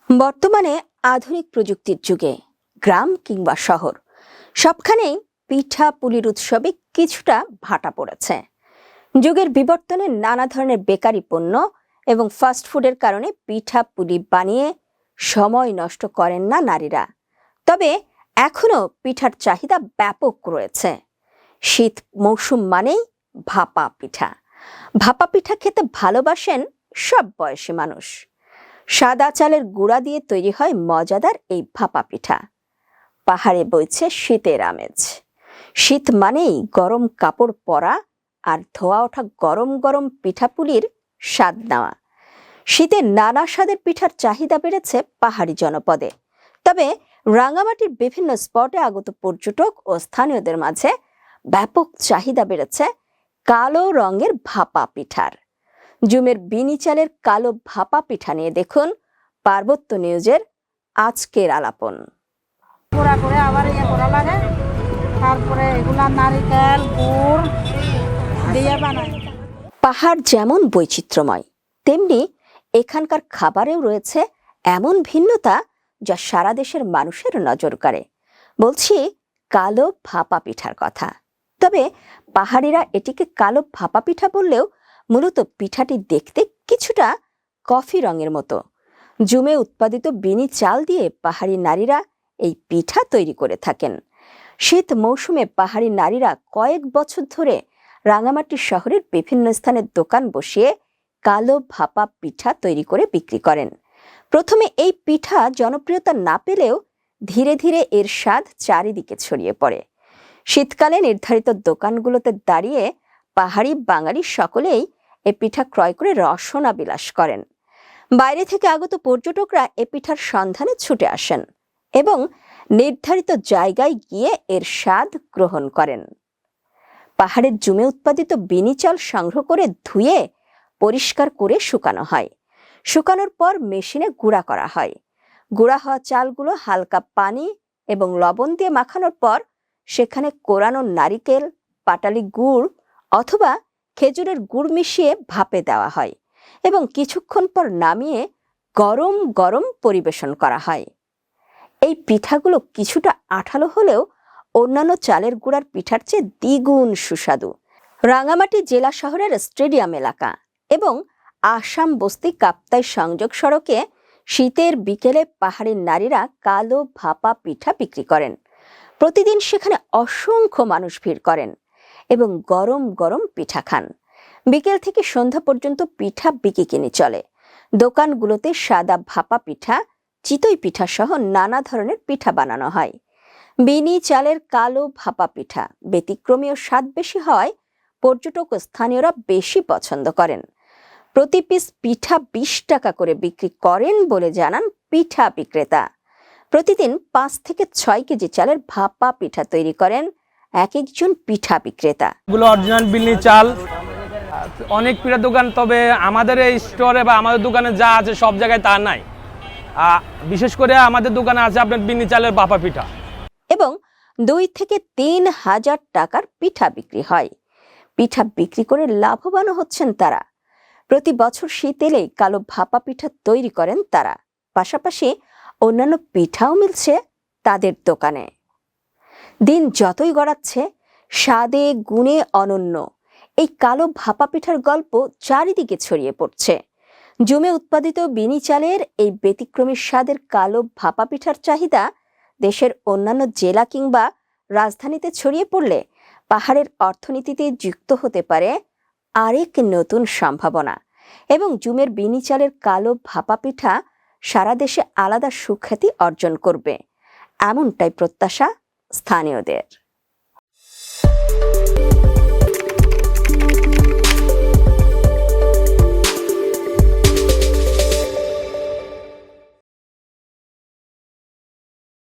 বর্তমানে আধুনিক প্রযুক্তির যুগে গ্রাম কিংবা শহর সবখানেই পিঠা পুলির উৎসবে কিছুটা ভাটা পড়েছে। যুগের বিবর্তনে নানা ধরনের বেকারি পণ্য এবং ফাস্টফুডের কারণে পিঠা পুলি বানিয়ে সময় নষ্ট করেন না নারীরা। তবে এখনো পিঠার চাহিদা ব্যাপক রয়েছে। শীত মৌসুম মানেই ভাপা পিঠা। ভাপা পিঠা খেতে ভালোবাসেন সব বয়সী মানুষ। সাদা চালের গুঁড়া দিয়ে তৈরি হয় মজাদার এই ভাপা পিঠা। পাহাড়ে বইছে শীতের আমেজ। শীত মানেই গরম কাপড় পরা আর ধোয়া ওঠা গরম গরম পিঠাপুলির স্বাদ নেওয়া। শীতে নানা স্বাদের পিঠার চাহিদা বেড়েছে পাহাড়ি জনপদে। তবে রাঙামাটির বিভিন্ন স্পটে আগত পর্যটক ও স্থানীয়দের মাঝে ব্যাপক চাহিদা বেড়েছে কালো রঙের ভাপা পিঠার। জুমের বিনি চালের কালো ভাপা পিঠা নিয়ে দেখুন পার্বত্য নিউজের আজকের আলাপন। করে আবার করা লাগে, তারপরে এগুলা নারিকেল গুড় দিয়ে বানায়। পাহাড় যেমন বৈচিত্র্যময়, তেমনি এখানকার খাবারেও রয়েছে এমন ভিন্নতা যা সারা দেশের মানুষের নজর কাড়ে। বলছি কালো ভাপা পিঠার কথা। তবে পাহাড়িরা এটিকে কালো ভাপা পিঠা বললেও মূলত পিঠাটি দেখতে কিছুটা কফি রঙের মতো। জুমে উৎপাদিত বিনি চাল দিয়ে পাহাড়ি নারীরা এই পিঠা তৈরি করে থাকেন। শীত মৌসুমে পাহাড়ি নারীরা কয়েক বছর ধরে রাঙামাটি শহরের বিভিন্ন স্থানে দোকান বসিয়ে কালো ভাপা পিঠা তৈরি করে বিক্রি করেন। প্রথমে এই পিঠা জনপ্রিয়তা না পেলেও ধীরে ধীরে এর স্বাদ চারিদিকে ছড়িয়ে পড়ে। শীতকালে নির্ধারিত দোকানগুলোতে দাঁড়িয়ে পাহাড়ি বাঙালি সকলেই এ পিঠা ক্রয় করে রসনা বিলাস করেন। বাইরে থেকে আগত পর্যটকরা এ পিঠার সন্ধানে ছুটে আসেন এবং নির্ধারিত জায়গায় গিয়ে এর স্বাদ গ্রহণ করেন। পাহাড়ের জুমে উৎপাদিত বিনি চাল সংগ্রহ করে ধুয়ে পরিষ্কার করে শুকানো হয়। শুকানোর পর মেশিনে গুঁড়া করা হয়। গুঁড়া হওয়া চালগুলো হালকা পানি এবং লবণ দিয়ে মাখানোর পর সেখানে কোরানো নারিকেল, পাটালি গুড় অথবা খেজুরের গুড় মিশিয়ে ভাপে দেওয়া হয় এবং কিছুক্ষণ পর নামিয়ে গরম গরম পরিবেশন করা হয়। এই পিঠাগুলো কিছুটা আঠালো হলেও অন্যান্য চালের গুঁড়ার পিঠার চেয়ে দ্বিগুণ সুস্বাদু। রাঙামাটি জেলা শহরের স্টেডিয়াম এলাকা এবং আসাম বস্তি কাপ্তাই সংযোগ সড়কে শীতের বিকেলে পাহাড়ি নারীরা কালো ভাপা পিঠা বিক্রি করেন। প্রতিদিন সেখানে অসংখ্য মানুষ ভিড় করেন এবং গরম গরম পিঠা খান। বিকেল থেকে সন্ধ্যা পর্যন্ত পিঠা বিকিকিনি চলে। দোকানগুলোতে সাদা ভাপা পিঠা, চিতই পিঠা সহ নানা ধরনের পিঠা বানানো হয়। বিনি চালের কালো ভাপা পিঠা ব্যতিক্রমী স্বাদ বেশি হওয়ায় পর্যটক ও স্থানীয়রা বেশি পছন্দ করেন। প্রতি পিস পিঠা 20 টাকা করে বিক্রি করেন বলে জানান পিঠা বিক্রেতা। প্রতিদিন 5 থেকে 6 কেজি চালের ভাপা পিঠা তৈরি করেন এক একজন পিঠা বিক্রেতা। এগুলো অরিজিনাল বিনি চাল। অনেক পিঠা দোকান, তবে আমাদের এই স্টোরে বা আমাদের দোকানে যা আছে সব জায়গায় তা নাই। বিশেষ করে আমাদের দোকানে আছে আপনার বিনি চালের ভাপা পিঠা এবং 2 থেকে 3 হাজার টাকার পিঠা বিক্রি হয়। পিঠা বিক্রি করে লাভবান হচ্ছেন তারা। প্রতি বছর শীত এলেই কালো ভাপা পিঠা তৈরি করেন তারা। পাশাপাশি অন্যান্য পিঠাও মিলছে তাদের দোকানে। দিন যতই গড়াচ্ছে স্বাদে গুণে অনন্য এই কালো ভাপা পিঠার গল্প চারিদিকে ছড়িয়ে পড়ছে। জুমে উৎপাদিত বিনি চালের এই ব্যতিক্রমী স্বাদের কালো ভাপা পিঠার চাহিদা দেশের অন্যান্য জেলা কিংবা রাজধানীতে ছড়িয়ে পড়লে পাহাড়ের অর্থনীতিতে যুক্ত হতে পারে আরেক নতুন সম্ভাবনা এবং জুমের বিনি চালের কালো ভাপা পিঠা সারা দেশে আলাদা সুখ্যাতি অর্জন করবে, এমনটাই প্রত্যাশা স্থানীয়দের।